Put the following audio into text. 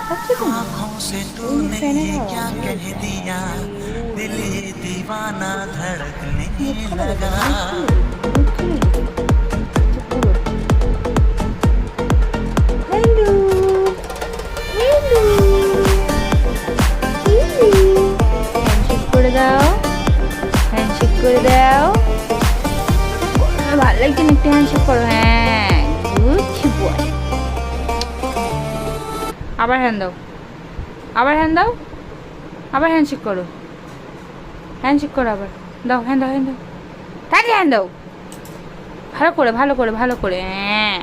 লাফাচ্ছে কেন? आँखों से ওই যে तूने ফ্যানের ये হাওয়া। क्या कह दिया, दिल ये दीवाना धड़कने মুখ খুলে দেবে, लगा। মুখ খুলে দেবে, মুখ খুলে দেবে। চুপ করো। Hello, hello, hello. হ্যান্ডশেক করে দাও, হ্যান্ডশেক করে দাও। ভালো লাগছে না, একটু হ্যান্ডশেক করো। হ্যাঁ, গুড বয়। আবার হ্যান্ড দাও, আবার হ্যান্ড দাও, আবার হ্যান্ডশেক করো, হ্যান্ডশেক করো আবার। দাও, হ্যান্ড দাও, হ্যান্ড দাও, তাড়াতাড়ি হ্যান্ড দাও। ভালো করে, ভালো করে, ভালো করে। হ্যাঁ।